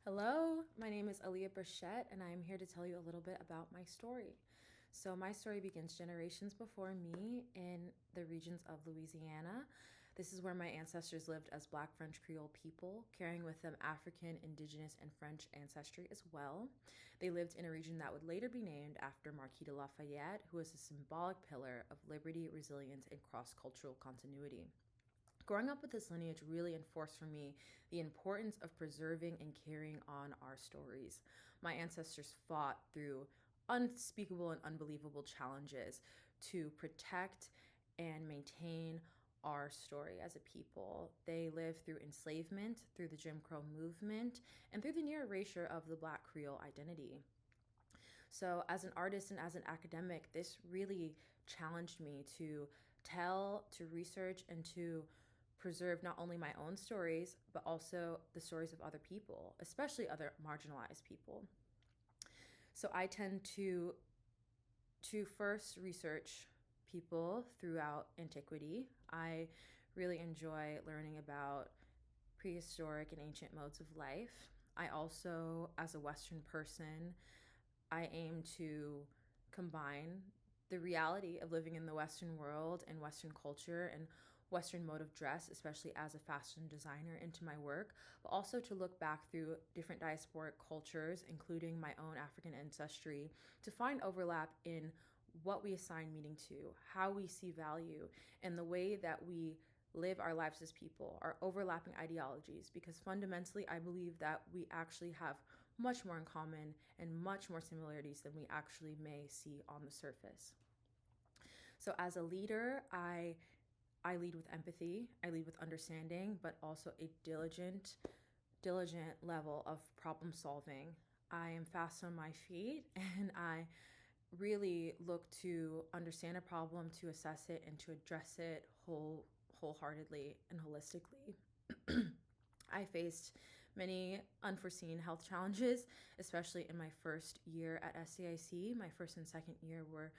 Hello, my name is Aaliyah Burchette, and I am here to tell you a little bit about my story. So, my story begins generations before me in the regions of Louisiana. This is where my ancestors lived as Black French Creole people, carrying with them African, Indigenous, and French ancestry as well. They lived in a region that would later be named after Marquis de Lafayette, who is a symbolic pillar of liberty, resilience, and cross cultural continuity. Growing up with this lineage really enforced for me the importance of preserving and carrying on our stories. My ancestors fought through unspeakable and unbelievable challenges to protect and maintain our story as a people. They lived through enslavement, through the Jim Crow movement, and through the near erasure of the Black Creole identity. So, as an artist and as an academic, this really challenged me to tell, to research, and to preserve not only my own stories, but also the stories of other people, especially other marginalized people. So, I tend to first research people throughout antiquity. I really enjoy learning about prehistoric and ancient modes of life. I also, as a Western person, I aim to combine the reality of living in the Western world and Western culture and Western mode of dress, especially as a fashion designer, into my work, but also to look back through different diasporic cultures, including my own African ancestry, to find overlap in what we assign meaning to, how we see value, and the way that we live our lives as people, our overlapping ideologies, because fundamentally I believe that we actually have much more in common and much more similarities than we actually may see on the surface. So as a leader, I lead with empathy, I lead with understanding, but also a diligent level of problem solving. I am fast on my feet and I really look to understand a problem, to assess it, and to address it wholeheartedly and holistically. I faced many unforeseen health challenges, especially in my first year at SCIC. My first and second year were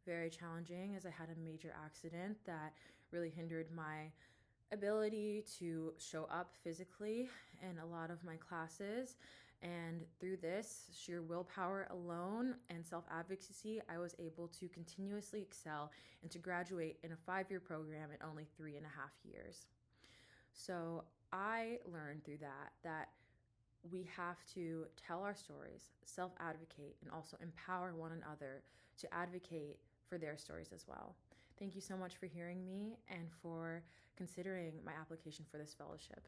very challenging as I had a major accident that really hindered my ability to show up physically in a lot of my classes. And through this sheer willpower alone and self advocacy, I was able to continuously excel and to graduate in a 5-year program in only 3.5 years. So I learned through that we have to tell our stories, self advocate, and also empower one another to advocate for their stories as well. Thank you so much for hearing me and for considering my application for this fellowship.